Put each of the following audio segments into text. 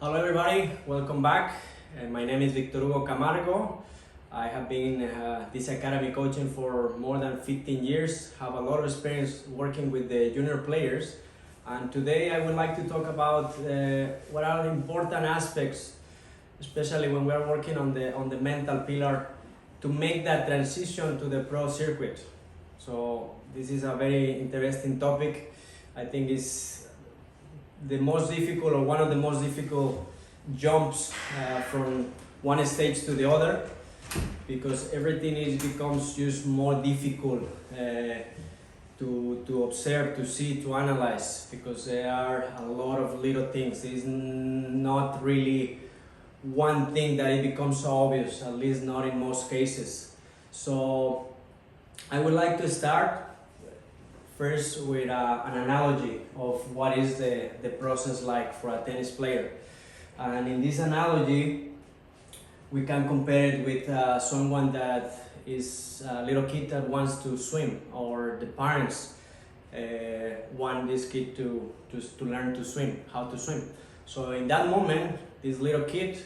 Hello everybody, welcome back. My name is Victor Hugo Camargo. I have been this academy coaching for more than 15 years, have a lot of experience working with the junior players, and today I would like to talk about what are the important aspects, especially when we are working on the mental pillar, to make that transition to the pro circuit. So this is a very interesting topic. I think it's the most difficult, or one of the most difficult jumps from one stage to the other, because everything becomes just more difficult to observe, to see, to analyze, because there are a lot of little things. It's not really one thing that it becomes so obvious, at least not in most cases. So I would like to start first with an analogy of what is the process like for a tennis player. And in this analogy, we can compare it with someone that is a little kid that wants to swim, or the parents want this kid to learn to swim, how to swim. So in that moment, this little kid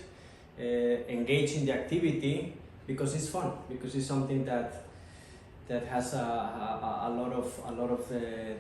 engage in the activity because it's fun, because it's something that has a lot of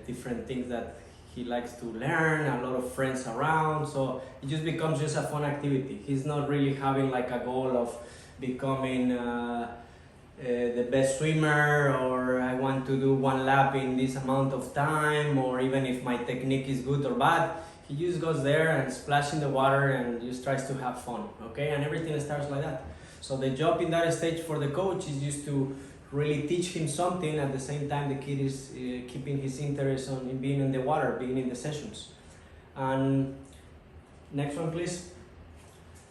different things that he likes to learn, a lot of friends around, so it just becomes just a fun activity. He's not really having like a goal of becoming the best swimmer, or I want to do one lap in this amount of time, or even if my technique is good or bad. He just goes there and splash in the water and just tries to have fun, okay? And everything starts like that. So the job in that stage for the coach is just to really teach him something. At the same time, the kid is keeping his interest in being in the water, being in the sessions. And next one, please.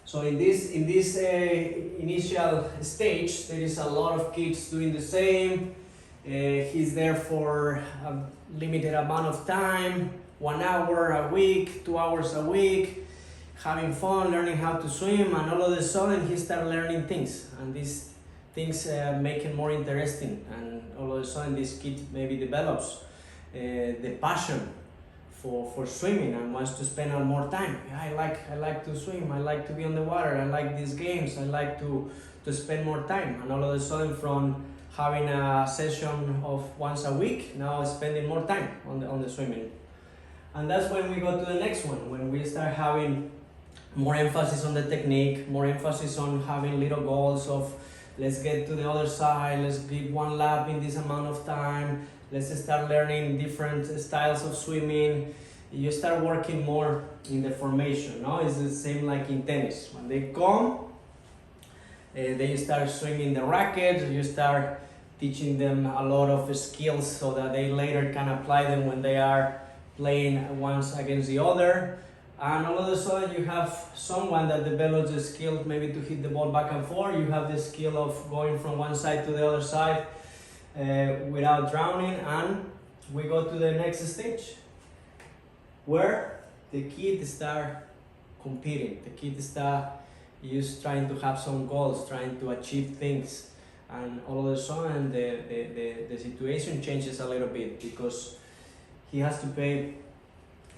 So in this initial stage, there is a lot of kids doing the same. He's there for a limited amount of time, 1 hour a week, 2 hours a week, having fun, learning how to swim, and all of a sudden he starts learning things, and these things make it more interesting, and all of a sudden this kid maybe develops the passion for swimming and wants to spend more time. I like to swim, I like to be on the water, I like these games, I like to spend more time. And all of a sudden, from having a session of once a week, now spending more time on the swimming. And that's when we go to the next one, when we start having more emphasis on the technique, more emphasis on having little goals of, let's get to the other side, let's give one lap in this amount of time, let's start learning different styles of swimming. You start working more in the formation, no? It's the same like in tennis. When they come, they start swinging the racket, you start teaching them a lot of skills so that they later can apply them when they are playing once against the other. And all of a sudden you have someone that develops the skill maybe to hit the ball back and forth. You have the skill of going from one side to the other side without drowning. And we go to the next stage, where the kid start competing. The kid start just trying to have some goals, trying to achieve things. And all of a sudden the situation changes a little bit, because he has to pay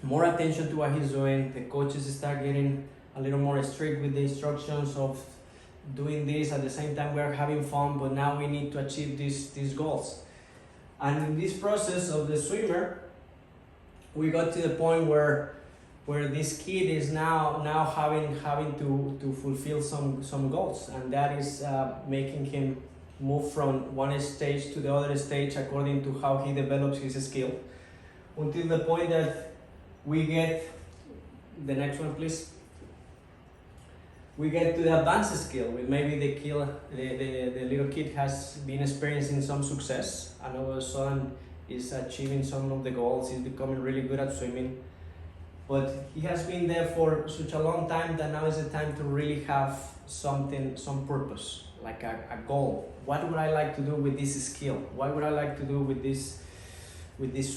more attention to what he's doing. The coaches start getting a little more strict with the instructions of doing this. At the same time, we're having fun, but now we need to achieve these goals. And in this process of the swimmer, we got to the point where this kid is now having to fulfill some goals, and that is making him move from one stage to the other stage according to how he develops his skill, until the point that we get, the next one please, we get to the advanced skill, with maybe the little kid has been experiencing some success, and all of a sudden is achieving some of the goals, he's becoming really good at swimming. But he has been there for such a long time that now is the time to really have some purpose, like a goal. What would I like to do with this skill? What would I like to do with this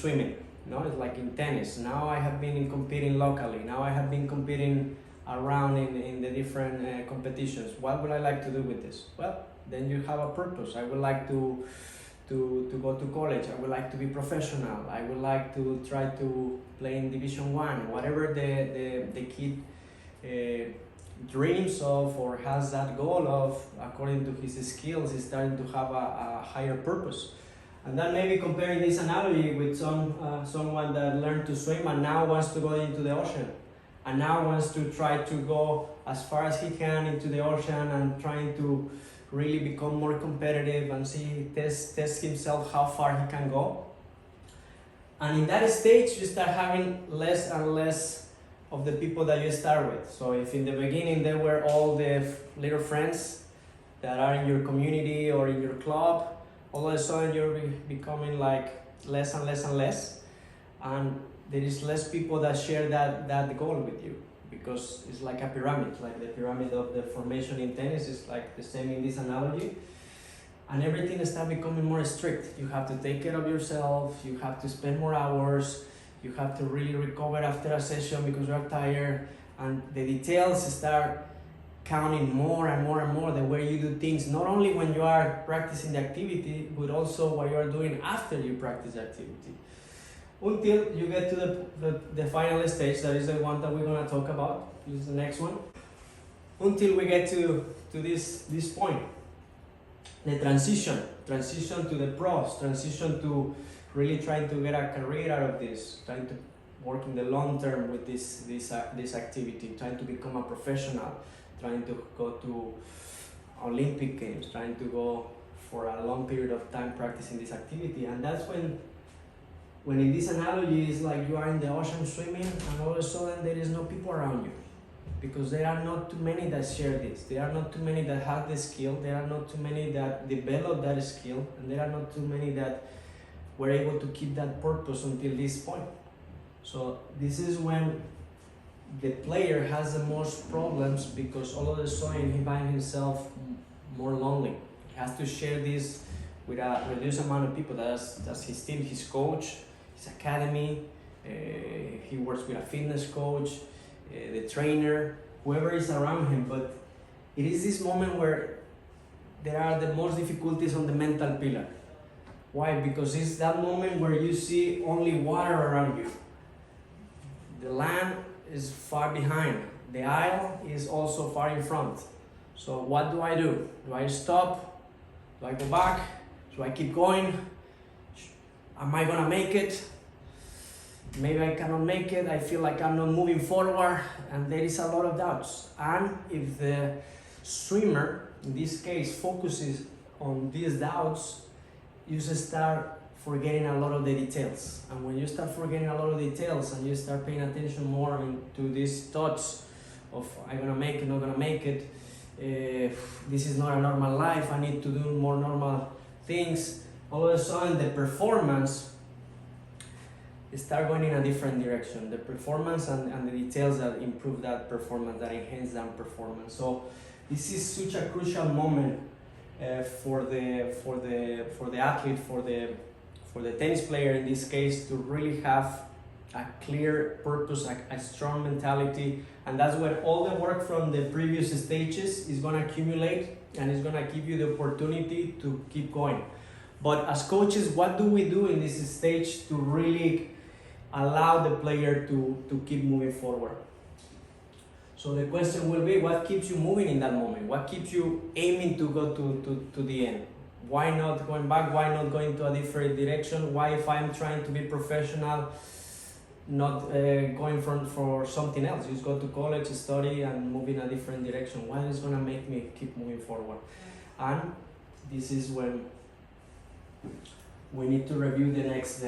swimming? No, it's like in tennis. Now I have been competing locally. Now I have been competing around in the different competitions. What would I like to do with this? Well, then you have a purpose. I would like to go to college. I would like to be professional. I would like to try to play in Division 1. Whatever the kid dreams of or has that goal of, according to his skills, is starting to have a higher purpose. And then maybe comparing this analogy with someone that learned to swim and now wants to go into the ocean, and now wants to try to go as far as he can into the ocean and trying to really become more competitive and test himself how far he can go. And in that stage, you start having less and less of the people that you start with. So if in the beginning they were all the little friends that are in your community or in your club, all of a sudden you're becoming like less and less and less. And there is less people that share that goal with you, because it's like a pyramid, like the pyramid of the formation in tennis is like the same in this analogy. And everything starts becoming more strict. You have to take care of yourself, you have to spend more hours, you have to really recover after a session because you're tired, and the details start counting more and more and more, the way you do things, not only when you are practicing the activity, but also what you are doing after you practice the activity. Until you get to the final stage, that is the one that we're going to talk about. This is the next one. Until we get to this point. The transition to the pros, transition to really trying to get a career out of this, trying to work in the long term with this activity, trying to become a professional, trying to go to Olympic Games, trying to go for a long period of time practicing this activity. And that's when in this analogy it's like you are in the ocean swimming and all of a sudden there is no people around you, because there are not too many that share this, there are not too many that have the skill, there are not too many that develop that skill, and there are not too many that were able to keep that purpose until this point. So this is when the player has the most problems, because all of a sudden he finds himself more lonely. He has to share this with a reduced amount of people. That's his team, his coach, his academy, he works with a fitness coach, the trainer, whoever is around him. But it is this moment where there are the most difficulties on the mental pillar. Why? Because it's that moment where you see only water around you. The land is far behind. The aisle is also far in front. So what do? Do I stop? Do I go back? Do I keep going? Am I gonna make it? Maybe I cannot make it. I feel like I'm not moving forward, and there is a lot of doubts. And if the swimmer, in this case, focuses on these doubts, you just start forgetting a lot of the details. And when you start forgetting a lot of details and you start paying attention more to these thoughts of I'm gonna make it, not gonna make it, this is not a normal life, I need to do more normal things, all of a sudden the performance start going in a different direction. The performance and the details that improve that performance, that enhance that performance. So this is such a crucial moment for the athlete, for the tennis player in this case, to really have a clear purpose, a strong mentality, and that's where all the work from the previous stages is going to accumulate and is going to give you the opportunity to keep going. But as coaches, what do we do in this stage to really allow the player to keep moving forward? So the question will be, what keeps you moving in that moment? What keeps you aiming to go to the end? Why not going back? Why not going to a different direction? Why, if I'm trying to be professional, not going for something else? Just go to college, study, and move in a different direction. What is going to make me keep moving forward? And this is when we need to review the next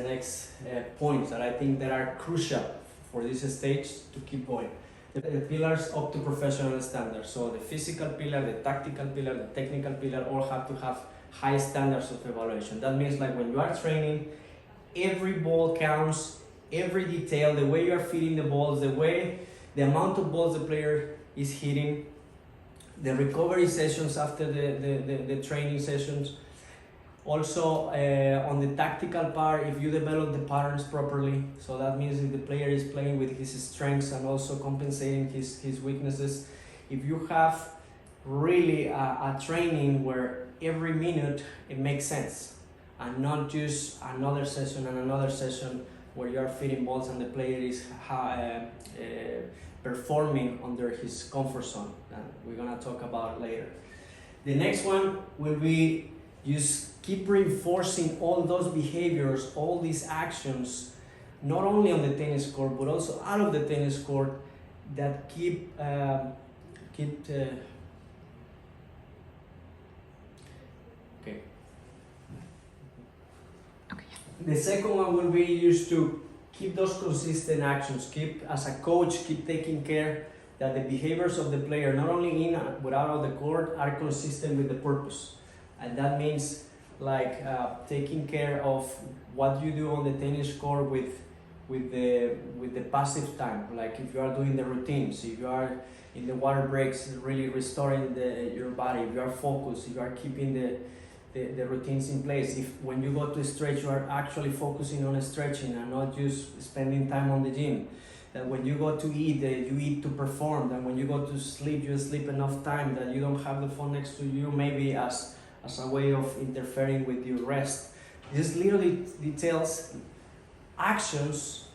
points that I think that are crucial for this stage to keep going. The pillars up to professional standards. So the physical pillar, the tactical pillar, the technical pillar all have to have high standards of evaluation. That means like when you are training, every ball counts, every detail, the way you are feeding the balls, the amount of balls the player is hitting, the recovery sessions after the training sessions. Also on the tactical part, if you develop the patterns properly, so that means if the player is playing with his strengths and also compensating his weaknesses, if you have really a training where every minute it makes sense and not just another session and another session where you are feeding balls and the player is performing under his comfort zone, and we're gonna talk about it later. The next one will be just keep reinforcing all those behaviors, all these actions, not only on the tennis court but also out of the tennis court, that keep okay. The second one will be used to keep those consistent actions. Keep, as a coach, keep taking care that the behaviors of the player, not only in but out of the court, are consistent with the purpose. And that means like taking care of what you do on the tennis court with the passive time. Like if you are doing the routines, if you are in the water breaks, really restoring your body, if you are focused, if you are keeping the routines in place. If when you go to stretch, you are actually focusing on stretching and not just spending time on the gym. That when you go to eat, you eat to perform. That when you go to sleep, you sleep enough time that you don't have the phone next to you, maybe as a way of interfering with your rest. This literally details actions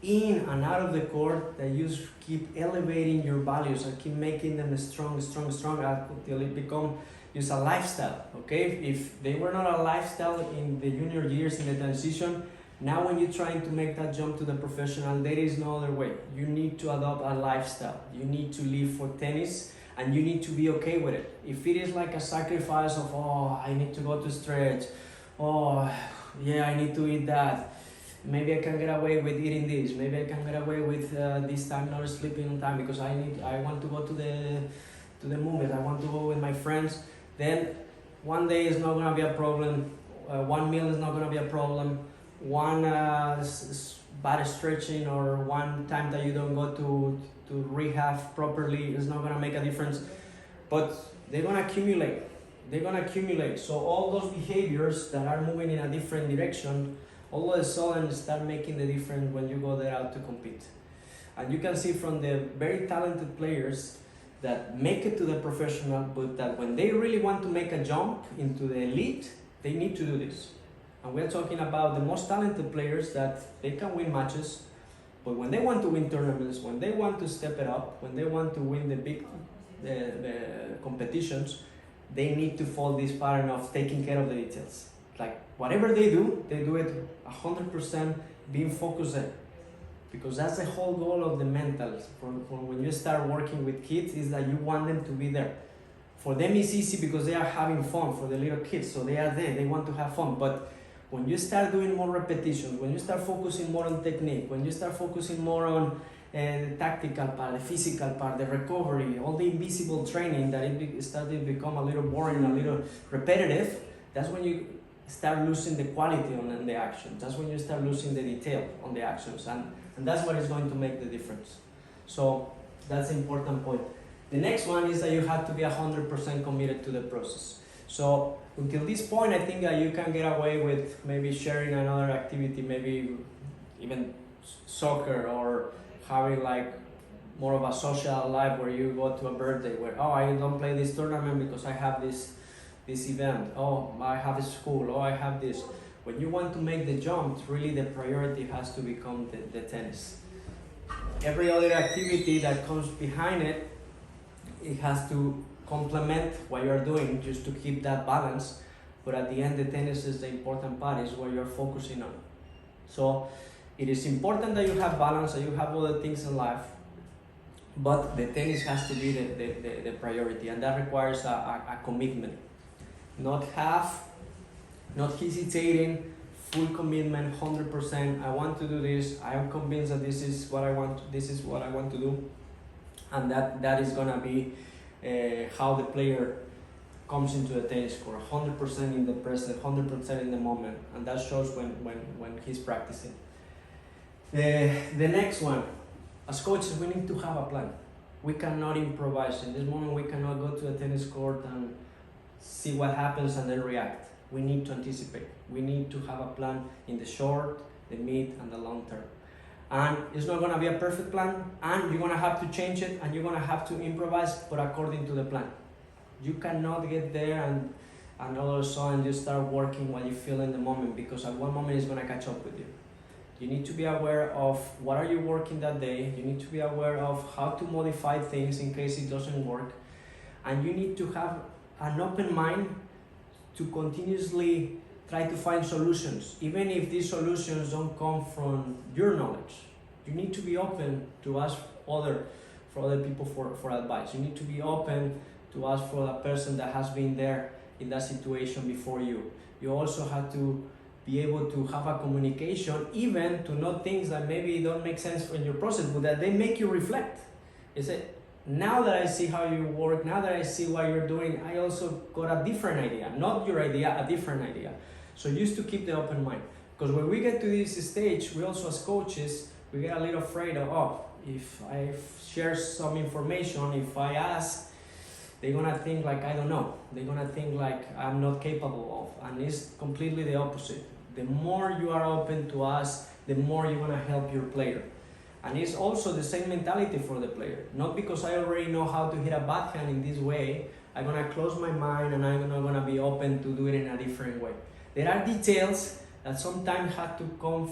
in and out of the court that you keep elevating your values and keep making them strong until it become just a lifestyle. Okay, if they were not a lifestyle in the junior years, in the transition, now when you're trying to make that jump to the professional, there is no other way. You need to adopt a lifestyle. You need to live for tennis, and you need to be okay with it. If it is like a sacrifice of, oh, I need to go to stretch, oh yeah, I need to eat that, maybe I can get away with eating this, maybe I can get away with this time not sleeping on time because I want to go to the movies, I want to go with my friends, then one day is not gonna be a problem, one meal is not gonna be a problem, one bad stretching or one time that you don't go to rehab properly is not gonna make a difference, but they're gonna accumulate. So all those behaviors that are moving in a different direction, all of a sudden start making the difference when you go there out to compete. And you can see from the very talented players that make it to the professional, but that when they really want to make a jump into the elite, they need to do this. And we're talking about the most talented players that they can win matches, but when they want to win tournaments, when they want to step it up, when they want to win the big competitions, they need to follow this pattern of taking care of the details. Like whatever they do it 100% being focused there. Because that's the whole goal of the mentals. From when you start working with kids, is that you want them to be there. For them it's easy because they are having fun, for the little kids, so they are there, they want to have fun. But when you start doing more repetitions, when you start focusing more on technique, when you start focusing more on the tactical part, the physical part, the recovery, all the invisible training, that it started to become a little boring, a little repetitive, that's when you start losing the quality on the actions. That's when you start losing the detail on the actions, and that's what is going to make the difference. So that's an important point. The next one is that you have to be 100% committed to the process. So until this point, I think that you can get away with maybe sharing another activity, maybe even soccer, or having like more of a social life where you go to a birthday where, oh, I don't play this tournament because I have this event, oh, I have a school, oh, I have this. When you want to make the jump, really the priority has to become the tennis. Every other activity that comes behind it, it has to complement what you're doing just to keep that balance, but at the end the tennis is the important part, is what you're focusing on. So it is important that you have balance, that you have other things in life, but the tennis has to be the priority, and that requires a commitment. Not half, not hesitating, full commitment, 100%. I want to do this. I am convinced that this is what I want to do, and that is gonna be how the player comes into the tennis court, 100% in the present, 100% in the moment, and that shows when he's practicing. The next one, as coaches, we need to have a plan. We cannot improvise. In this moment, we cannot go to a tennis court and see what happens and then react. We need to anticipate. We need to have a plan in the short, the mid, and the long term. And it's not gonna be a perfect plan, and you're gonna have to change it, and you're gonna have to improvise, but according to the plan. You cannot get there and all of a sudden you start working what you feel in the moment, because at one moment it's gonna catch up with you. You need to be aware of what are you working that day. You need to be aware of how to modify things in case it doesn't work. And you need to have an open mind to continuously try to find solutions, even if these solutions don't come from your knowledge. You need to be open to ask for other people for advice. You need to be open to ask for a person that has been there in that situation before you. You also have to be able to have a communication, even to know things that maybe don't make sense in your process, but that they make you reflect. You say, now that I see how you work, now that I see what you're doing, I also got a different idea, not your idea, a different idea. So just to keep the open mind, because when we get to this stage, we also as coaches, we get a little afraid of, oh, if I share some information, if I ask, they're gonna think like I don't know. They're gonna think like I'm not capable of, and it's completely the opposite. The more you are open to ask, the more you're gonna help your player. And it's also the same mentality for the player. Not because I already know how to hit a backhand in this way, I'm gonna close my mind and I'm not gonna be open to do it in a different way. There are details that sometimes have to come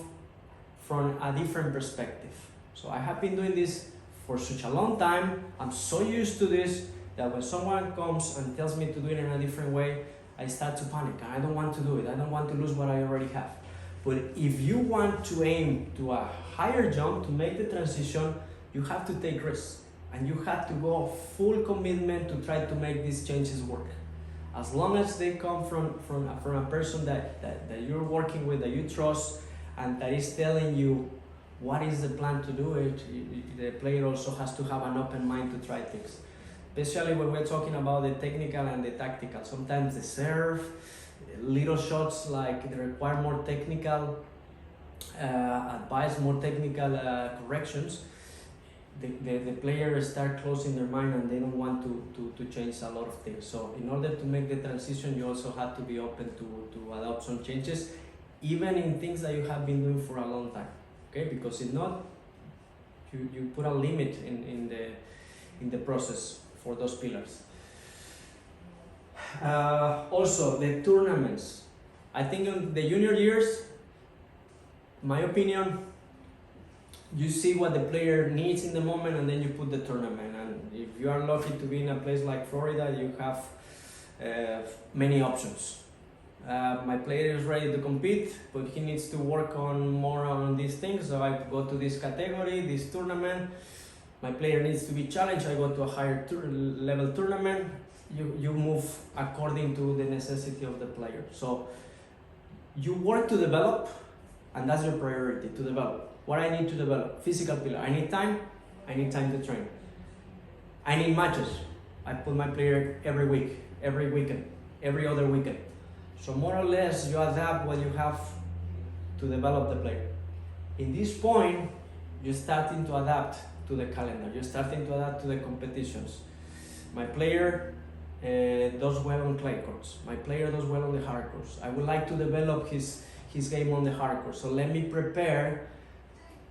from a different perspective. So I have been doing this for such a long time. I'm so used to this that when someone comes and tells me to do it in a different way, I start to panic and I don't want to do it. I don't want to lose what I already have. But if you want to aim to a higher jump, to make the transition, you have to take risks. And you have to go full commitment to try to make these changes work. As long as they come from a person that you're working with, that you trust, and that is telling you what is the plan to do it, the player also has to have an open mind to try things. Especially when we're talking about the technical and the tactical. Sometimes the serve, little shots like they require more technical advice, more technical corrections. The players start closing their mind and they don't want to change a lot of things. So in order to make the transition, you also have to be open to adopt some changes, even in things that you have been doing for a long time. Okay, because if not, you put a limit in the process for those pillars. Also, the tournaments. I think in the junior years, my opinion, you see what the player needs in the moment and then you put the tournament. And if you are lucky to be in a place like Florida, you have many options. My player is ready to compete, but he needs to work on more on these things. So I go to this category, this tournament. My player needs to be challenged. I go to a higher level tournament. You move according to the necessity of the player. So you work to develop, and that's your priority, to develop. What I need to develop? Physical pillar. I need time to train. I need matches. I put my player every week, every weekend, every other weekend. So more or less you adapt what you have to develop the player. In this point, you're starting to adapt to the calendar. You're starting to adapt to the competitions. My player does well on clay courts. My player does well on the hard courts. I would like to develop his game on the hard courts. So let me prepare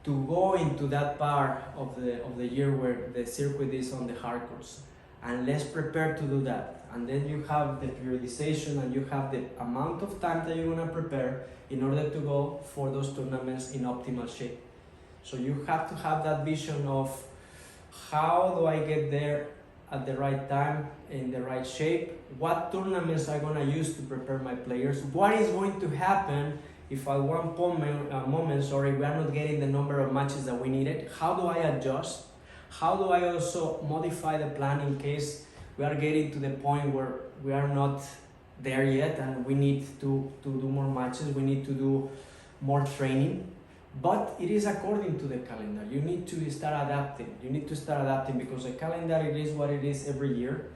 to go into that part of the year where the circuit is on the hard courts. And let's prepare to do that. And then you have the periodization and you have the amount of time that you're gonna prepare in order to go for those tournaments in optimal shape. So you have to have that vision of how do I get there at the right time, in the right shape, what tournaments I'm gonna use to prepare my players, what is going to happen if at one moment, we are not getting the number of matches that we needed, how do I adjust? How do I also modify the plan in case we are getting to the point where we are not there yet and we need to do more matches, we need to do more training, but it is according to the calendar. You need to start adapting. You need to start adapting because the calendar, it is what it is every year.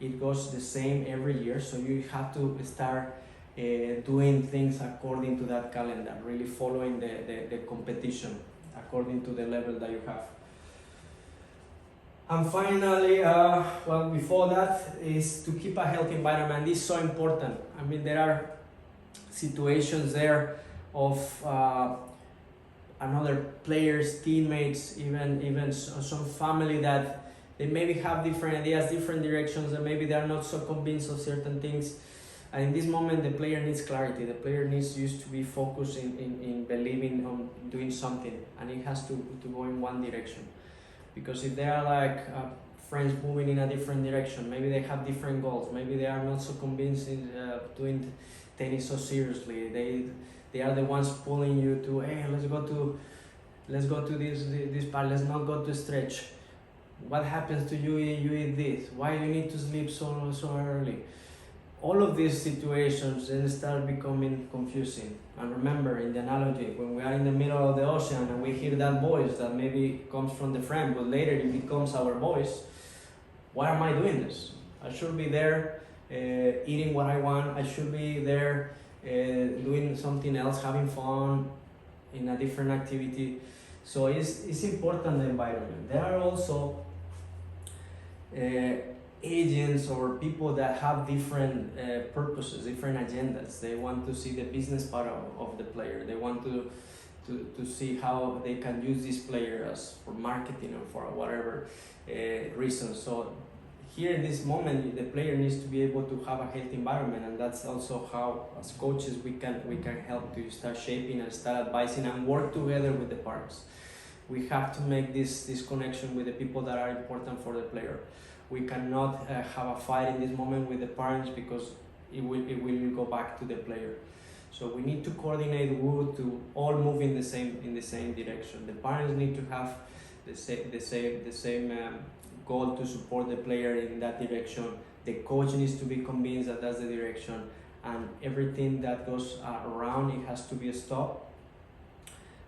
It goes the same every year, so you have to start doing things according to that calendar, really following the competition according to the level that you have. And finally, before that is to keep a healthy environment. This is so important. I mean, there are situations there of another players, teammates, even some family that they maybe have different ideas, different directions, and maybe they are not so convinced of certain things. And in this moment, the player needs clarity. The player needs just to be focused in believing on doing something, and it has to go in one direction. Because if they are like friends moving in a different direction, maybe they have different goals, maybe they are not so convinced in doing tennis so seriously. They are the ones pulling you to, hey, let's go to this part, let's not go to stretch. What happens to you if you eat this? Why you need to sleep so early? All of these situations then start becoming confusing. And remember, in the analogy, when we are in the middle of the ocean and we hear that voice that maybe comes from the friend, but later it becomes our voice, why am I doing this? I should be there eating what I want. I should be there doing something else, having fun in a different activity. So it's important, the environment. There are also agents or people that have different purposes, different agendas. They want to see the business part of the player. They want to see how they can use this player as for marketing or for whatever reason. So here in this moment, the player needs to be able to have a healthy environment, and that's also how, as coaches, we can help to start shaping and start advising and work together with the partners. We have to make this connection with the people that are important for the player. We cannot have a fight in this moment with the parents, because it will go back to the player. So we need to coordinate to all move in the same direction. The parents need to have the same goal to support the player in that direction. The coach needs to be convinced that that's the direction, and everything that goes around it has to be stopped,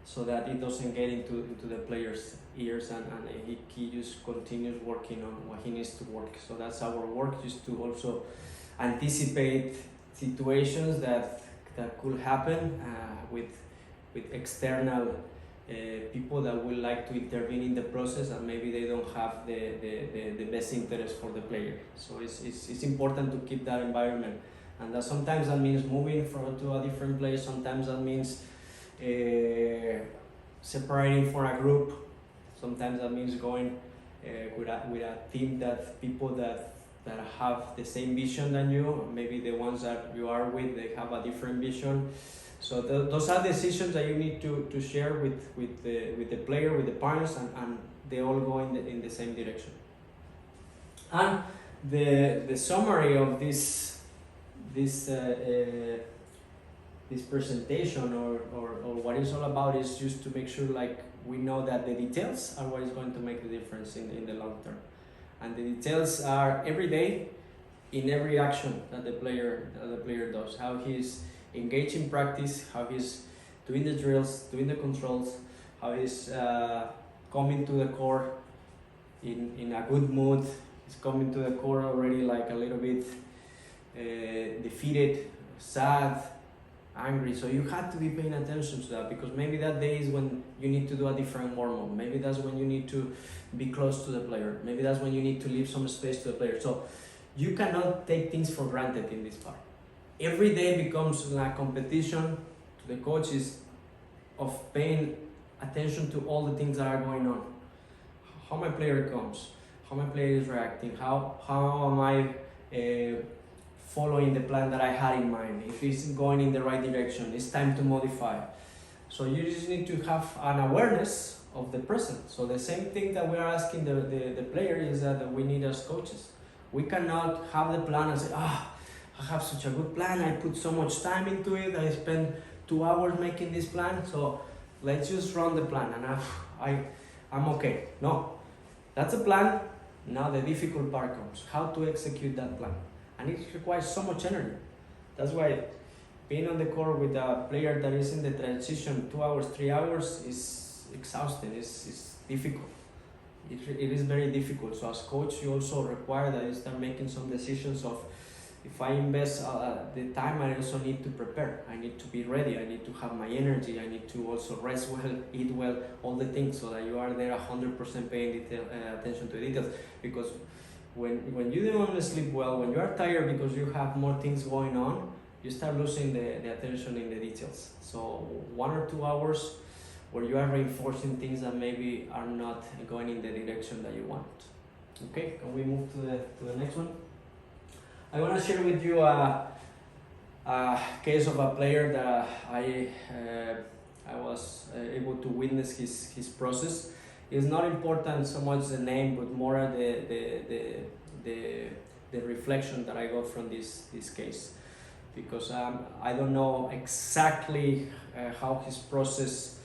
so that it doesn't get into the player's ears, and he just continues working on what he needs to work. So that's our work, just to also anticipate situations that could happen with external people that would like to intervene in the process, and maybe they don't have the best interest for the player. So it's important to keep that environment, and that sometimes that means moving to a different place. Sometimes that means separating from a group. Sometimes that means going with a team that people that have the same vision than you. Maybe the ones that you are with, they have a different vision. So those are decisions that you need to share with the player, with the partners, and they all go in the same direction. And the summary of this presentation or what it's all about is just to make sure, like, we know that the details are what is going to make the difference in the long term. And the details are every day, in every action that the player does, how he's engaged in practice, how he's doing the drills, doing the controls, how he's coming to the court in a good mood. He's coming to the court already like a little bit defeated, sad, angry. So you have to be paying attention to that, because maybe that day is when you need to do a different warm-up. Maybe that's when you need to be close to the player. Maybe that's when you need to leave some space to the player. So you cannot take things for granted in this part. Every day becomes like competition to the coaches of paying attention to all the things that are going on. How my player comes, how my player is reacting, how am I following the plan that I had in mind. If it's going in the right direction, it's time to modify. So you just need to have an awareness of the present. So the same thing that we are asking the player is that we need as coaches. We cannot have the plan and say, I have such a good plan, I put so much time into it, I spent 2 hours making this plan, so let's just run the plan and I'm okay. No, that's a plan. Now the difficult part comes, how to execute that plan. And it requires so much energy. That's why being on the court with a player that is in the transition 2 hours, 3 hours is exhausting, it's difficult. It is very difficult. So as coach, you also require that you start making some decisions of, if I invest the time, I also need to prepare. I need to be ready. I need to have my energy. I need to also rest well, eat well, all the things, so that you are there 100% paying attention to the details. Because when you don't sleep well, when you are tired because you have more things going on, you start losing the attention in the details. So 1 or 2 hours where you are reinforcing things that maybe are not going in the direction that you want. Okay, can we move to the next one? I want to share with you case of a player that I was able to witness his process. It's not important so much the name, but more the reflection that I got from this case, because I don't know exactly how his process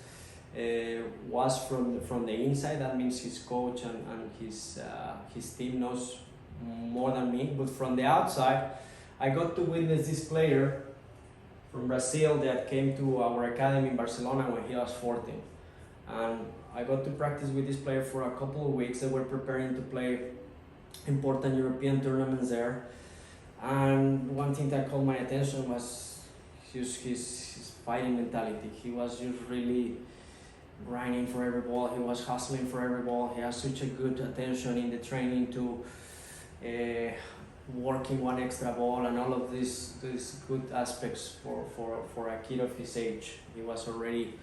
was from the inside. That means his coach and his team knows more than me, but from the outside I got to witness this player from Brazil that came to our academy in Barcelona when he was 14, and I got to practice with this player for a couple of weeks. They were preparing to play important European tournaments there, and one thing that caught my attention was his fighting mentality. He was just really grinding for every ball. He was hustling for every ball. He has such a good attention in the training to working one extra ball and all of these good aspects for a kid of his age. He was already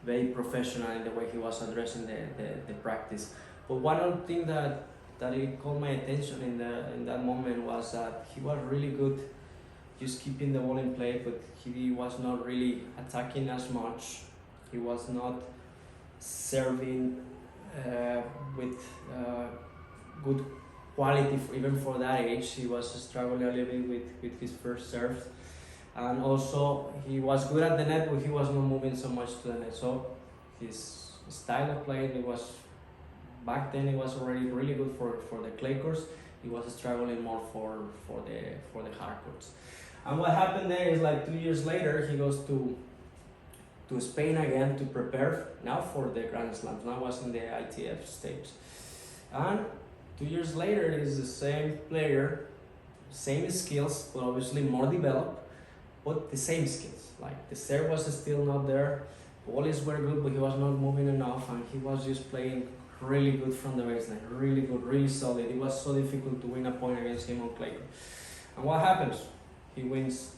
very professional in the way he was addressing the practice. But one other thing that it caught my attention in that moment was that he was really good just keeping the ball in play, but he was not really attacking as much. He was not serving with good quality even for that age. He was struggling a little bit with his first serves, and also he was good at the net, but he was not moving so much to the net. So his style of play, it was back then, it was already really good for the clay courts. He was struggling more for the hard courts. And what happened there is, like 2 years later, he goes to Spain again to prepare now for the Grand Slams. Now was in the ITF stage, and 2 years later, it is the same player, same skills, but obviously more developed, but the same skills. Like the serve was still not there, volleys were good, but he was not moving enough, and he was just playing really good from the baseline, really good, really solid. It was so difficult to win a point against him on clay. And what happens? He wins.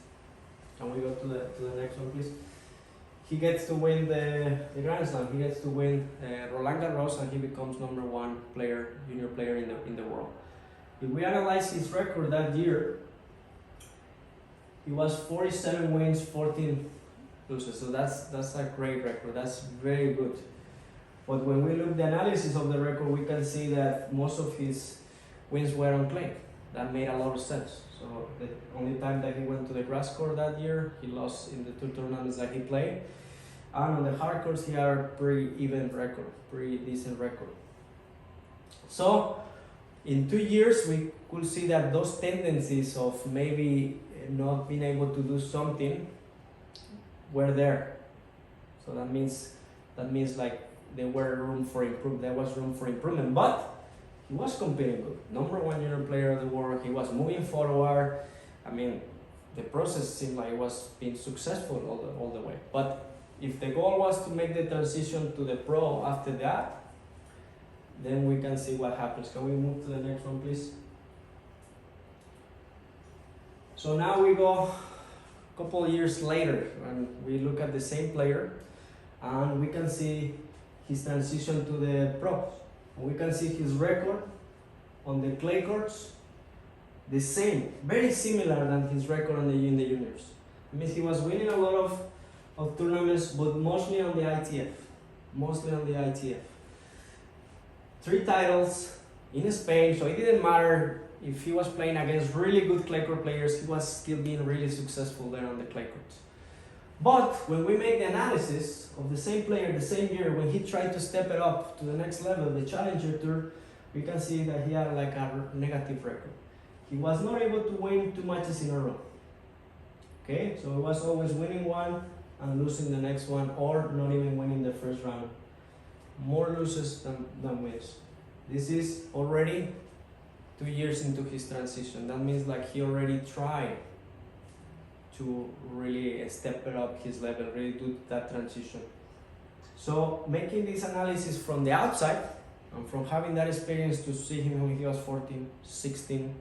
Can we go to the next one, please? He gets to win the Grand Slam. He gets to win Roland Garros, and he becomes #1 player, junior player in the world. If we analyze his record that year, he was 47 wins, 14 losses. So that's a great record. That's very good. But when we look the analysis of the record, we can see that most of his wins were on clay. That made a lot of sense. So the only time that he went to the grass court that year, he lost in the 2 tournaments that he played. And on the hard courts, he had a pretty even record, pretty decent record. So in 2 years, we could see that those tendencies of maybe not being able to do something were there. So that means like there was room for improvement, but he was competing good. #1 junior player of the world. He was moving forward. I mean, the process seemed like it was being successful all the way. But if the goal was to make the transition to the pro after that, then we can see what happens. Can we move to the next one, please? So now we go a couple of years later, and we look at the same player, and we can see his transition to the pros. We can see his record on the clay courts, the same, very similar than his record in the juniors. I mean, he was winning a lot of tournaments, but mostly on the ITF. 3 titles in Spain, so it didn't matter if he was playing against really good clay court players, he was still being really successful there on the clay courts. But when we make the analysis of the same player the same year, when he tried to step it up to the next level, the Challenger Tour, we can see that he had like a negative record. He was not able to win 2 matches in a row. Okay, so he was always winning one and losing the next one, or not even winning the first round. More losses than wins. This is already 2 years into his transition. That means like he already tried to really step it up his level, really do that transition. So making this analysis from the outside, and from having that experience to see him when he was 14, 16,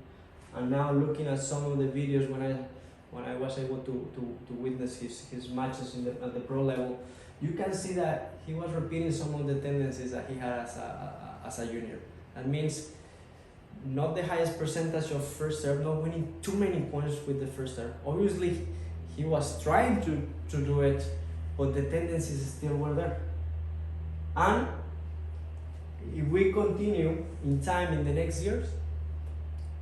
and now looking at some of the videos when I was able to witness his matches at the pro level, you can see that he was repeating some of the tendencies that he had as a junior. That means not the highest percentage of first serve, not winning too many points with the first serve. Obviously, he was trying to do it, but the tendencies still were there. And if we continue in time in the next years,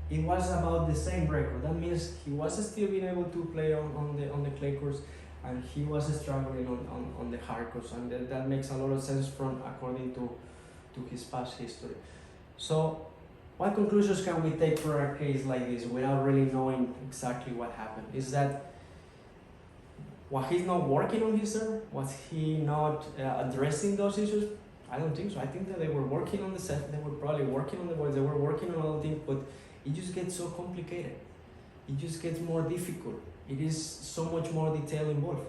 it was about the same record. That means he was still being able to play on the clay course, and he was struggling on the hard course, and that makes a lot of sense from according to his past history. So what conclusions can we take for a case like this without really knowing exactly what happened? Is that was he not working on his serve? Was he not addressing those issues? I don't think so. I think that they were working on the set, they were probably working on the boards, they were working on other things, but it just gets so complicated. It just gets more difficult. It is so much more detail involved.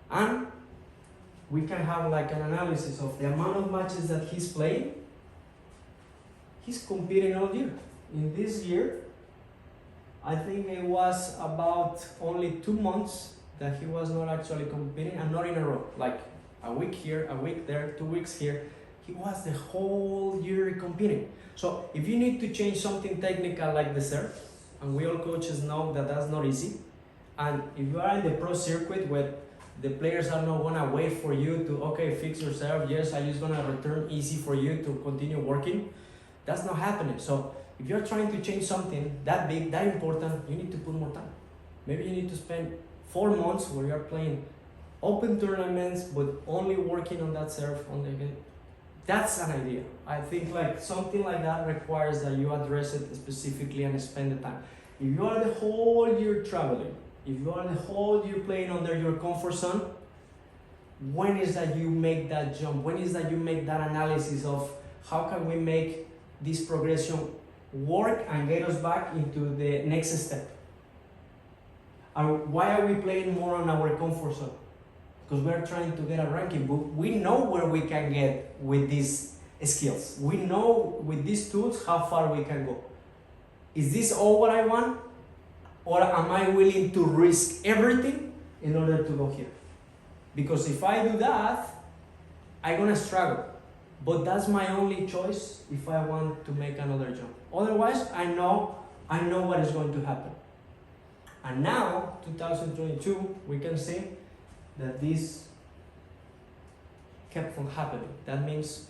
And we can have like an analysis of the amount of matches that he's playing. He's competing all year. In this year, I think it was about only 2 months that he was not actually competing, and not in a row. Like a week here, a week there, 2 weeks here. He was the whole year competing. So if you need to change something technical like the serve, and we all coaches know that that's not easy, and if you are in the pro circuit where the players are not gonna wait for you to, okay, fix your serve, yes, I'm just gonna return easy for you to continue working, that's not happening. So if you're trying to change something that big, that important, you need to put more time. Maybe you need to spend 4 months where you're playing open tournaments, but only working on that serve on the game. That's an idea. I think like something like that requires that you address it specifically and spend the time. If you are the whole year traveling, if you are the whole year playing under your comfort zone, when is that you make that jump? When is that you make that analysis of how can we make this progression work and get us back into the next step? And why are we playing more on our comfort zone? Because we're trying to get a ranking, but we know where we can get with these skills. We know with these tools how far we can go. Is this all what I want? Or am I willing to risk everything in order to go here? Because if I do that, I'm gonna struggle. But that's my only choice if I want to make another jump. Otherwise, I know what is going to happen. And now, 2022, we can see that this kept from happening. That means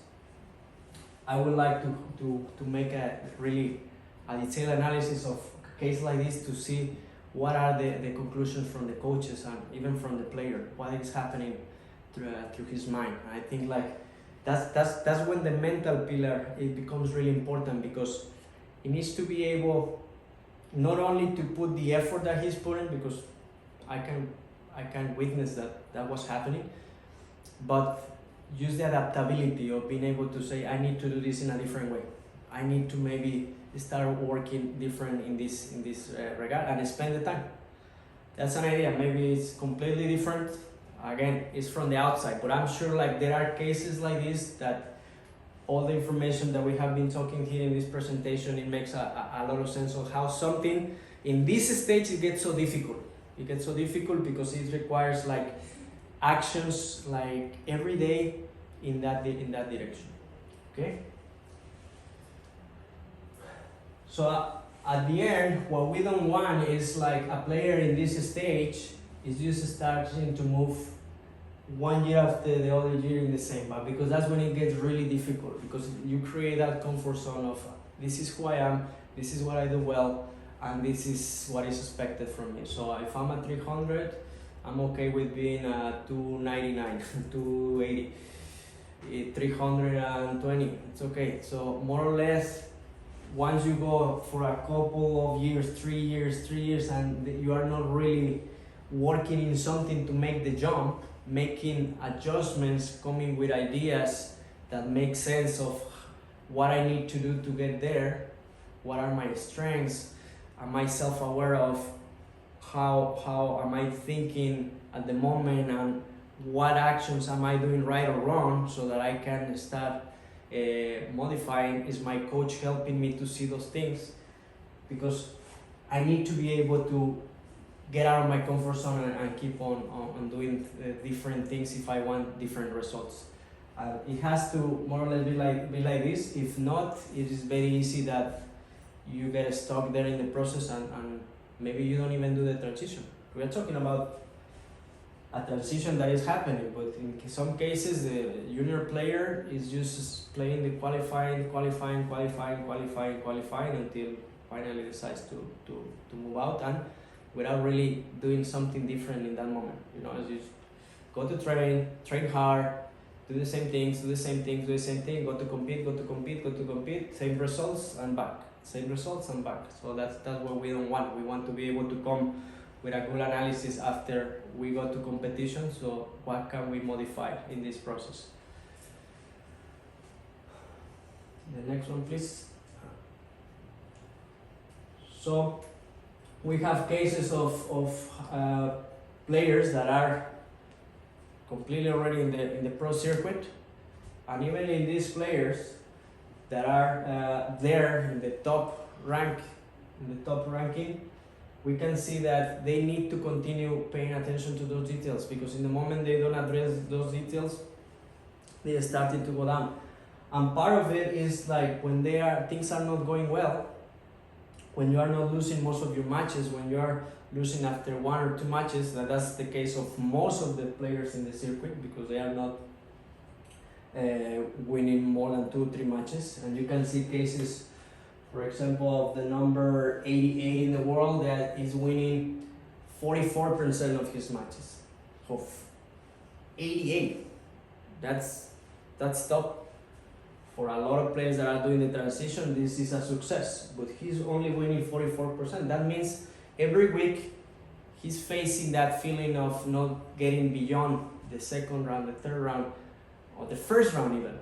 I would like to make a really detailed analysis of a case like this to see what are the conclusions from the coaches and even from the player, what is happening through his mind. I think like that's when the mental pillar it becomes really important, because he needs to be able not only to put the effort that he's putting, because I can witness that was happening, but use the adaptability of being able to say, I need to do this in a different way. I need to maybe start working different in this regard and spend the time. That's an idea. Maybe it's completely different. Again, it's from the outside, but I'm sure like there are cases like this that all the information that we have been talking here in this presentation, it makes a lot of sense of how something in this stage it gets so difficult. It gets so difficult because it requires like actions like every day in that direction. Okay. So at the end, what we don't want is like a player in this stage is just starting to move 1 year after the other year in the same, but because that's when it gets really difficult, because you create that comfort zone of this is who I am, this is what I do well, and this is what is expected from me. So if I'm at 300, I'm okay with being 299, 280, 320, it's okay. So more or less, once you go for a couple of years, 3 years, and you are not really working in something to make the jump, making adjustments, coming with ideas that make sense of what I need to do to get there, what are my strengths, am I self-aware of how am I thinking at the moment, and what actions am I doing right or wrong, so that I can start modifying. Is my coach helping me to see those things? Because I need to be able to get out of my comfort zone and keep on doing different things if I want different results. It has to more or less be like this. If not, it is very easy that you get stuck there in the process and maybe you don't even do the transition. We are talking about a transition that is happening. But in some cases, the junior player is just playing the qualifying until finally decides to move out, and without really doing something different in that moment. You know, as you go to train hard, do the same things, go to compete, same results and back. So that's what we don't want. We want to be able to come with a good analysis after we go to competition. So what can we modify in this process? The next one, please. So we have cases of players that are completely already in the pro circuit, and even in these players that are there in the top ranking, we can see that they need to continue paying attention to those details, because in the moment they don't address those details, they are starting to go down. And part of it is like when things are not going well, when you are not losing most of your matches, when you are losing after 1 or 2 matches, that's the case of most of the players in the circuit, because they are not winning more than 2 or 3 matches. And you can see cases, for example, of the number 88 in the world that is winning 44% of his matches. So 88, that's top. For a lot of players that are doing the transition, this is a success, but he's only winning 44%. That means every week he's facing that feeling of not getting beyond the second round, the third round, or the first round even.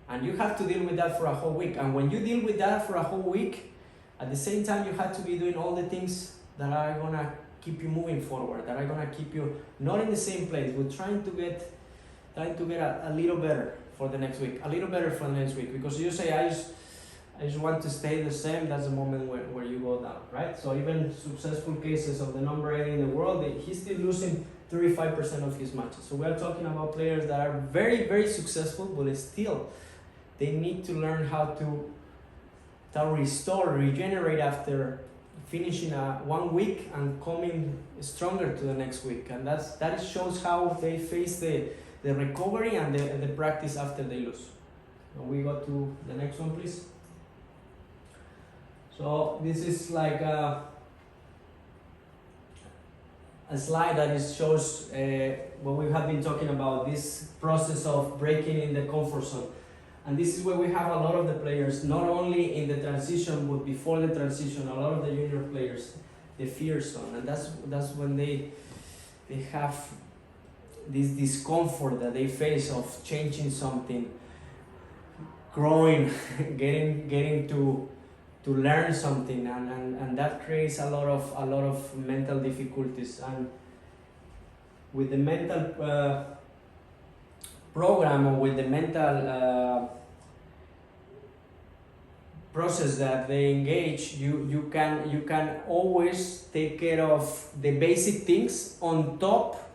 And you have to deal with that for a whole week. And when you deal with that for a whole week, at the same time you have to be doing all the things that are gonna keep you moving forward, that are gonna keep you not in the same place, but trying to get a little better for the next week, because you say, I just want to stay the same. That's the moment where you go down, right? So even successful cases of the number 8 in the world, he's still losing 35% of his matches. So we are talking about players that are very, very successful, but still, they need to learn how to regenerate after finishing 1 week and coming stronger to the next week. And that shows how they face the recovery and the practice after they lose. And we go to the next one, please. So this is like a slide that shows what we have been talking about, this process of breaking in the comfort zone. And this is where we have a lot of the players, not only in the transition, but before the transition, a lot of the junior players, the fear zone. And that's when they have this discomfort that they face of changing something, growing, getting to learn something, and that creates a lot of mental difficulties. And with the mental program, or with the mental process that they engage, you can always take care of the basic things on top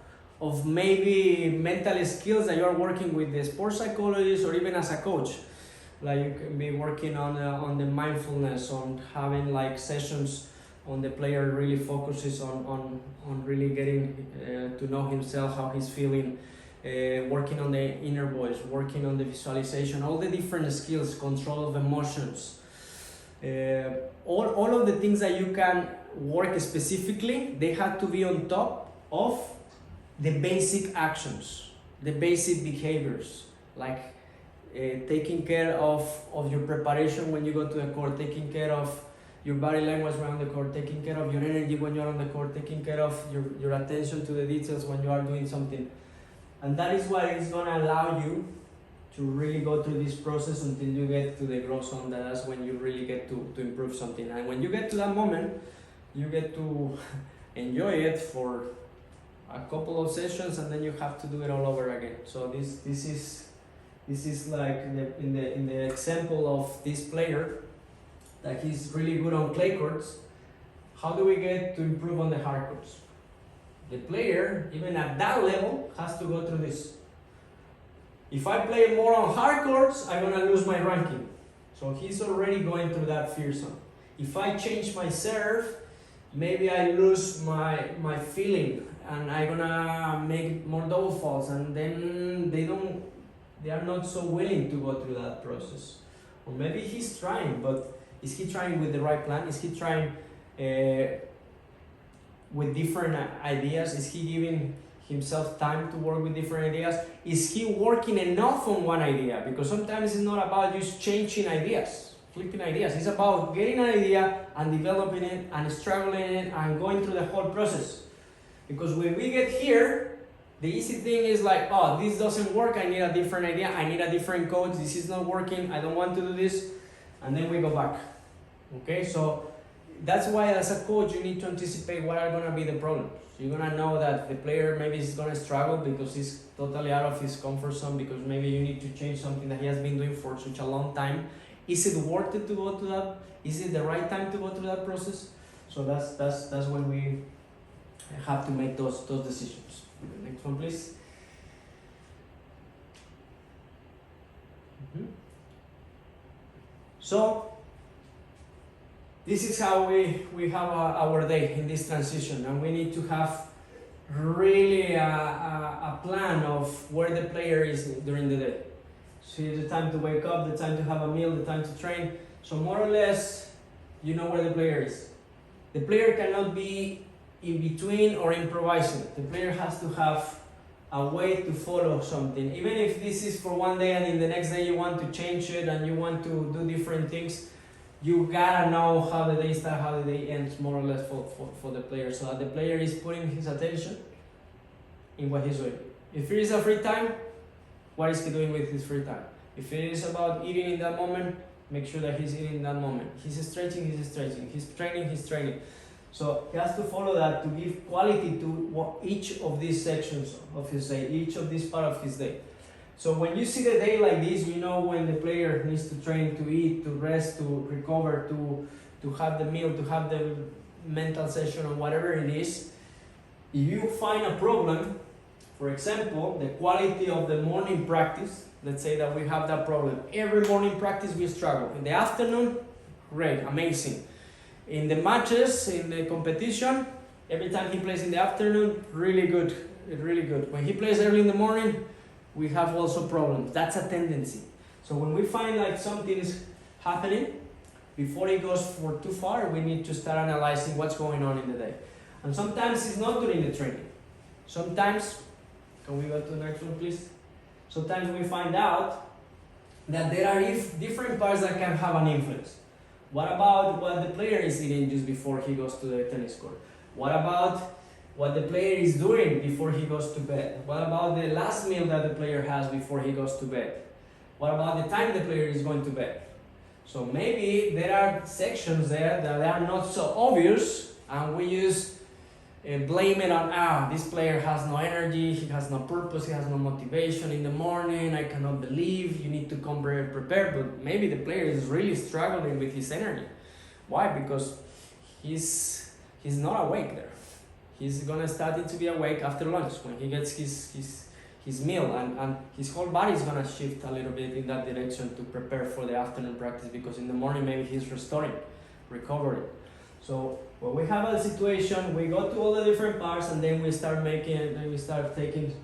of maybe mental skills that you are working with the sports psychologist or even as a coach. Like you can be working on the mindfulness, on having like sessions on the player really focuses on really getting to know himself, how he's feeling, working on the inner voice, working on the visualization, all the different skills, control of emotions, all of the things that you can work specifically, they have to be on top of the basic actions, the basic behaviors, like taking care of your preparation when you go to the court, taking care of your body language around the court, taking care of your energy when you're on the court, taking care of your attention to the details when you are doing something. And that is what is going to allow you to really go through this process until you get to the growth zone. That's when you really get to improve something. And when you get to that moment, you get to enjoy it for a couple of sessions, and then you have to do it all over again. So this is like in the example of this player, that he's really good on clay courts. How do we get to improve on the hard courts? The player, even at that level, has to go through this. If I play more on hard courts, I'm gonna lose my ranking. So he's already going through that fear zone. If I change my serve, maybe I lose my feeling and I'm gonna make more double faults, and then they are not so willing to go through that process. Or maybe he's trying, but is he trying with the right plan? Is he trying with different ideas? Is he giving himself time to work with different ideas? Is he working enough on one idea? Because sometimes it's not about just changing ideas, flipping ideas. It's about getting an idea and developing it and struggling it and going through the whole process. Because when we get here, the easy thing is like, oh, this doesn't work, I need a different idea, I need a different coach, this is not working, I don't want to do this, and then we go back. Okay, so that's why as a coach you need to anticipate what are going to be the problems. You're going to know that the player maybe is going to struggle because he's totally out of his comfort zone, because maybe you need to change something that he has been doing for such a long time. Is it worth it to go to that? Is it the right time to go through that process? So that's when we have to make those decisions. Next one, please. So this is how we have our day in this transition, and we need to have really a plan of where the player is during the day. So the time to wake up, the time to have a meal, the time to train. So more or less, you know where the player is. The player cannot be in between or improvising. The player has to have a way to follow something. Even if this is for one day and in the next day you want to change it and you want to do different things, you gotta know how the day starts, how the day ends, more or less for the player, so that the player is putting his attention in what he's doing. If it is a free time, what is he doing with his free time? If it is about eating in that moment, make sure that he's eating in that moment. He's stretching, he's stretching. He's training, he's training. So he has to follow that to give quality to each of these sections of his day, each of this part of his day. So when you see the day like this, you know when the player needs to train, to eat, to rest, to recover, to have the meal, to have the mental session or whatever it is. If you find a problem, for example, the quality of the morning practice, let's say that we have that problem. Every morning practice we struggle. In the afternoon, great, amazing. In the matches, in the competition, every time he plays in the afternoon, really good, really good. When he plays early in the morning, we have also problems. That's a tendency. So when we find like something is happening, before it goes for too far, we need to start analyzing what's going on in the day. And sometimes it's not during the training. Sometimes, can we go to the next one, please? Sometimes we find out that there are different parts that can have an influence. What about what the player is eating just before he goes to the tennis court? What about what the player is doing before he goes to bed? What about the last meal that the player has before he goes to bed? What about the time the player is going to bed? So maybe there are sections there that are not so obvious, and we just blame it on, this player has no energy, he has no purpose, he has no motivation in the morning, I cannot believe, you need to come very prepared. But maybe the player is really struggling with his energy. Why? Because he's not awake there. He's gonna start to be awake after lunch when he gets his meal, and his whole body is gonna shift a little bit in that direction to prepare for the afternoon practice, because in the morning maybe he's restoring, recovering. So when we have a situation, we go to all the different parts, and then we start taking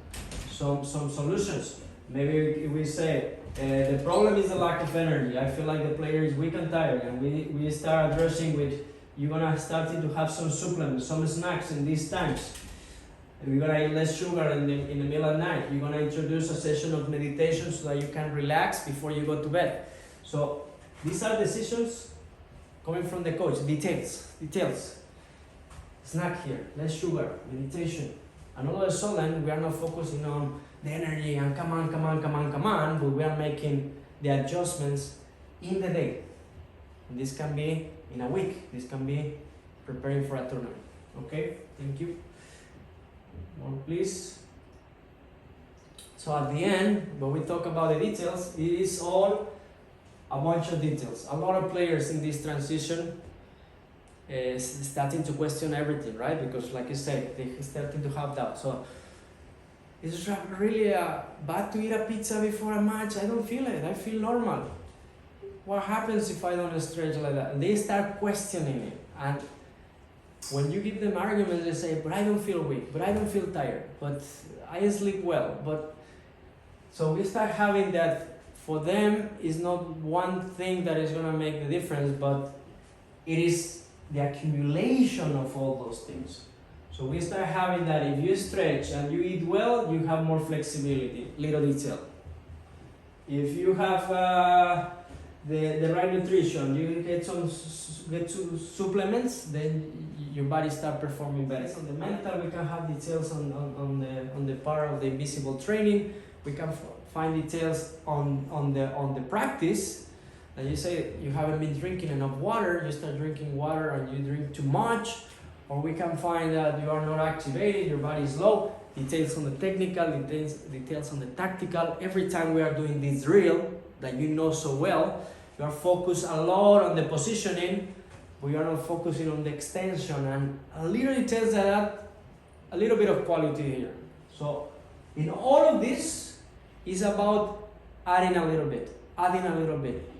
some solutions. Maybe we say the problem is the lack of energy. I feel like the player is weak and tired, and we start addressing with, you're gonna start to have some supplements, some snacks in these times. You're gonna eat less sugar in the middle of the night. You're gonna introduce a session of meditation so that you can relax before you go to bed. So these are decisions coming from the coach. Details. Snack here, less sugar, meditation. And all of a sudden, we are not focusing on the energy and come on, but we are making the adjustments in the day. And this can be in a week. This can be preparing for a tournament. Okay, thank you. One, please. So at the end, when we talk about the details, it is all a bunch of details. A lot of players in this transition is starting to question everything, right? Because like you said, they're starting to have doubt. So it's really bad to eat a pizza before a match. I don't feel it. I feel normal. What happens if I don't stretch like that? And they start questioning it. And when you give them arguments, they say, but I don't feel weak, but I don't feel tired, but I sleep well. But so we start having that. For them, is not one thing that is gonna make the difference, but it is the accumulation of all those things. So we start having that if you stretch and you eat well, you have more flexibility, little detail. If you have the right nutrition, you get some supplements, then your body start performing better. On the mental, we can have details on the part of the invisible training. We can find details on the practice. And you say you haven't been drinking enough water, you start drinking water and you drink too much, or we can find that you are not activated, your body is low. Details on the technical, details on the tactical. Every time we are doing this drill that you know so well, you are focused a lot on the positioning, we are not focusing on the extension, and a little details that add a little bit of quality here. So in all of this is about adding a little bit.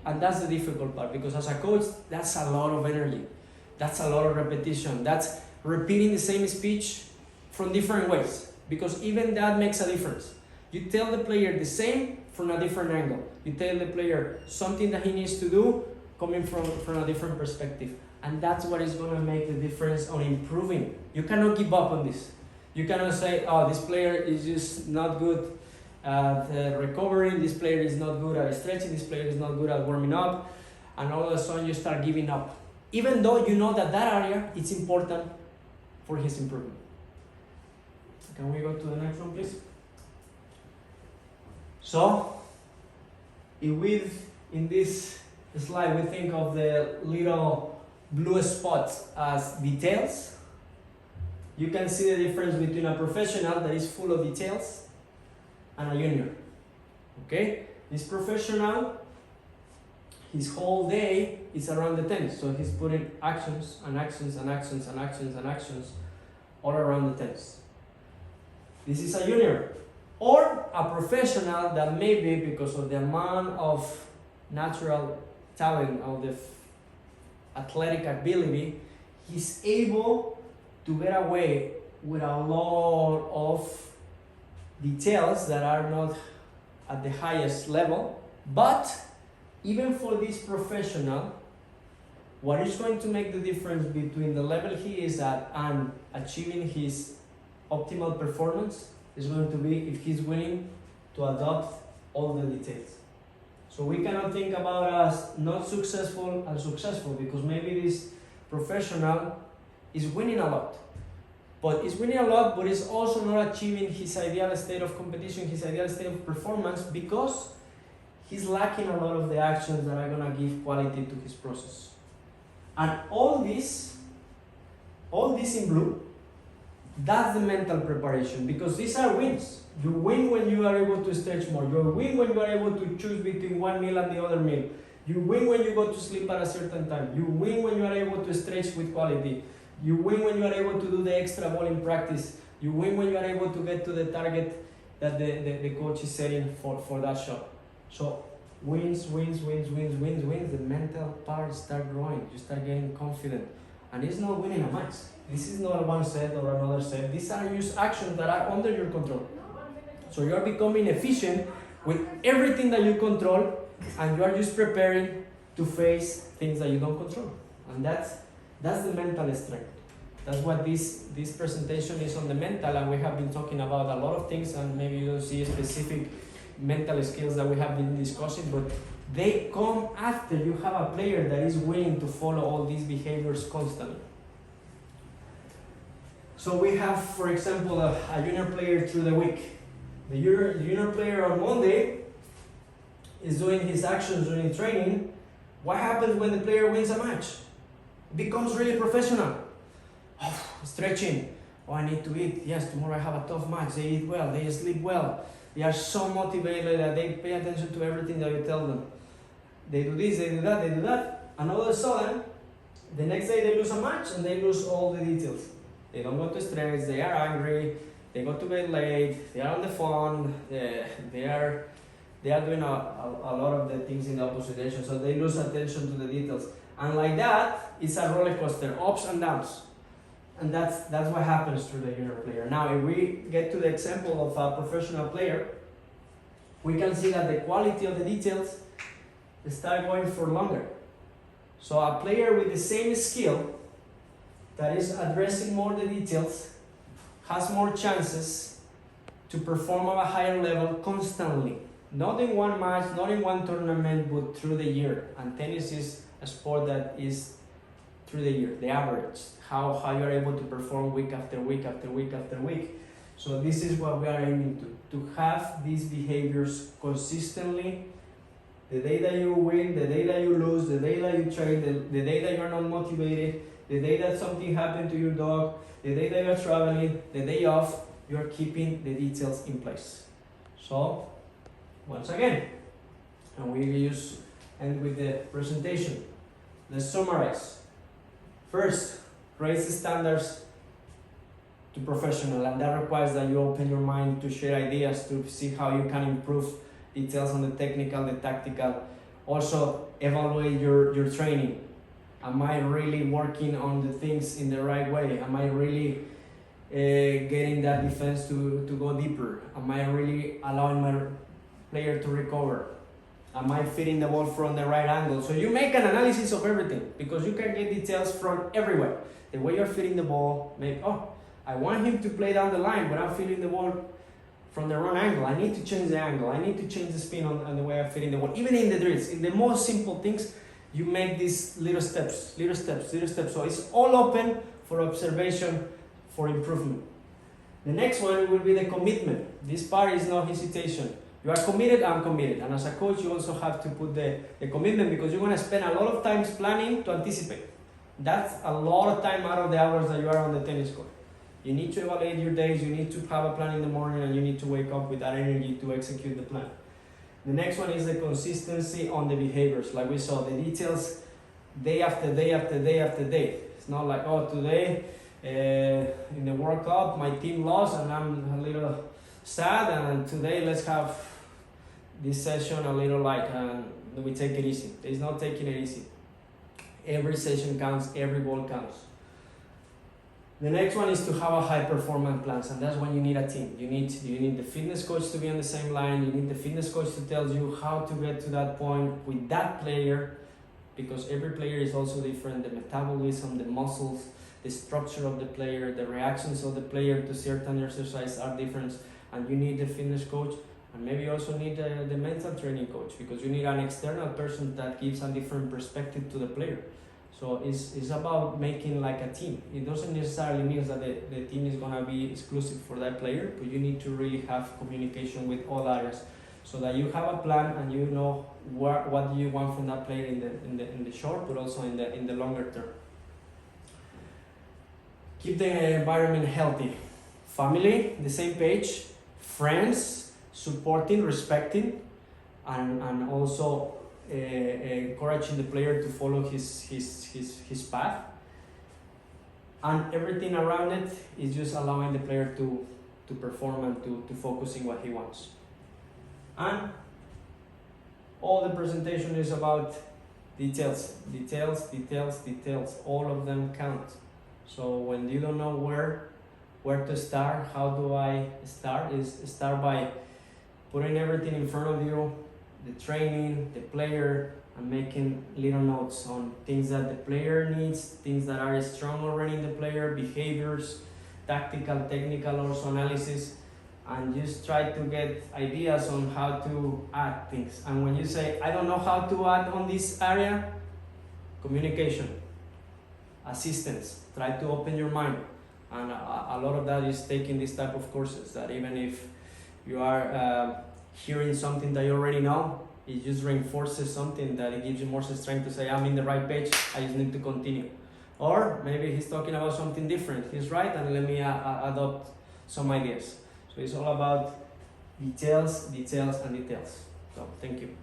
And that's the difficult part, because as a coach, that's a lot of energy. That's a lot of repetition. That's repeating the same speech from different ways, because even that makes a difference. You tell the player the same from a different angle. You tell the player something that he needs to do coming from a different perspective. And that's what is going to make the difference on improving. You cannot give up on this. You cannot say, oh, this player is just not good at recovering, this player is not good at stretching, this player is not good at warming up, and all of a sudden you start giving up. Even though you know that area is important for his improvement. Can we go to the next one, please? So, if we, in this slide, we think of the little blue spots as details, you can see the difference between a professional that is full of details and a junior. Okay? This professional, his whole day is around the tennis. So he's putting actions and actions and actions and actions and actions all around the tennis. This is a junior. Or a professional that maybe because of the amount of natural talent, of the athletic ability, he's able to get away with a lot of details that are not at the highest level. But even for this professional, what is going to make the difference between the level he is at and achieving his optimal performance is going to be if he's willing to adopt all the details. So we cannot think about us not successful and successful, because maybe this professional is winning a lot. But he's winning a lot, but he's also not achieving his ideal state of competition, his ideal state of performance, because he's lacking a lot of the actions that are going to give quality to his process. And all this in blue, that's the mental preparation, because these are wins. You win when you are able to stretch more. You win when you are able to choose between one meal and the other meal. You win when you go to sleep at a certain time. You win when you are able to stretch with quality. You win when you are able to do the extra ball in practice. You win when you are able to get to the target that the coach is setting for that shot. So wins. The mental part start growing. You start getting confident. And it's not winning a match. This is not one set or another set. These are just actions that are under your control. So you are becoming efficient with everything that you control, and you are just preparing to face things that you don't control. And that's the mental strength. That's what this presentation is on the mental, and we have been talking about a lot of things, and maybe you don't see specific mental skills that we have been discussing, but they come after you have a player that is willing to follow all these behaviors constantly. So we have, for example, a junior player through the week. The junior player on Monday is doing his actions during training. What happens when the player wins a match? It becomes really professional. Oh, stretching. Oh, I need to eat. Yes, tomorrow I have a tough match. They eat well. They sleep well. They are so motivated that they pay attention to everything that you tell them. They do this, they do that, they do that. And all of a sudden, the next day they lose a match and they lose all the details. They don't go to stretch, they are angry, they go to bed late, they are on the phone, they are doing a lot of the things in the opposite direction, so they lose attention to the details. And like that, it's a roller coaster, ups and downs. And that's what happens to the junior player. Now, if we get to the example of a professional player, we can see that the quality of the details start going for longer. So a player with the same skill that is addressing more the details has more chances to perform at a higher level constantly. Not in one match, not in one tournament, but through the year. And tennis is a sport that is through the year, the average, how you are able to perform week after week after week after week. So this is what we are aiming to have these behaviors consistently. The day that you win, the day that you lose, the day that you train, the day that you're not motivated, the day that something happened to your dog, the day that you're traveling, the day off, you're keeping the details in place. So, once again, and we just end with the presentation. Let's summarize. First, raise the standards to professional, and that requires that you open your mind to share ideas, to see how you can improve details on the technical, the tactical. Also, evaluate your training. Am I really working on the things in the right way? Am I really getting that defense to go deeper? Am I really allowing my player to recover? Am I fitting the ball from the right angle? So you make an analysis of everything, because you can get details from everywhere. The way you're fitting the ball, I want him to play down the line, but I'm feeding the ball from the wrong angle. I need to change the angle. I need to change the spin on the way I'm fitting the ball. Even in the drills, in the most simple things, you make these little steps. So it's all open for observation, for improvement. The next one will be the commitment. This part is no hesitation. You are committed, I'm committed. And as a coach, you also have to put the commitment, because you're going to spend a lot of time planning to anticipate. That's a lot of time out of the hours that you are on the tennis court. You need to evaluate your days, you need to have a plan in the morning, and you need to wake up with that energy to execute the plan. The next one is the consistency on the behaviors. Like we saw, the details day after day after day after day. It's not like, today in the World Cup my team lost and I'm a little sad, and today let's have this session a little we take it easy. It's not taking it easy. Every session counts, every ball counts. The next one is to have a high performance plans, and that's when you need a team. You need the fitness coach to be on the same line. You need the fitness coach to tell you how to get to that point with that player, because every player is also different. The metabolism, the muscles, the structure of the player, the reactions of the player to certain exercise are different, and you need the fitness coach, and maybe you also need the mental training coach, because you need an external person that gives a different perspective to the player. So it's about making like a team. It doesn't necessarily mean that the team is going to be exclusive for that player, but you need to really have communication with all areas, so that you have a plan and you know what you want from that player in the short, but also in the longer term. Keep the environment healthy. Family, the same page. Friends, supporting, respecting, and also encouraging the player to follow his path. And everything around it is just allowing the player to perform and to focus in what he wants. And all the presentation is about details. All of them count. So when you don't know where to start, how do I start? Start by putting everything in front of you, the training, the player, and making little notes on things that the player needs, things that are strong already in the player, behaviors, tactical, technical, also analysis, and just try to get ideas on how to add things. And when you say, I don't know how to add on this area, communication, assistance, try to open your mind. And a lot of that is taking this type of courses, that even if you are hearing something that you already know, it just reinforces something, that it gives you more strength to say, I'm in the right page, I just need to continue. Or maybe he's talking about something different, he's right, and let me adopt some ideas. So it's all about details. So thank you.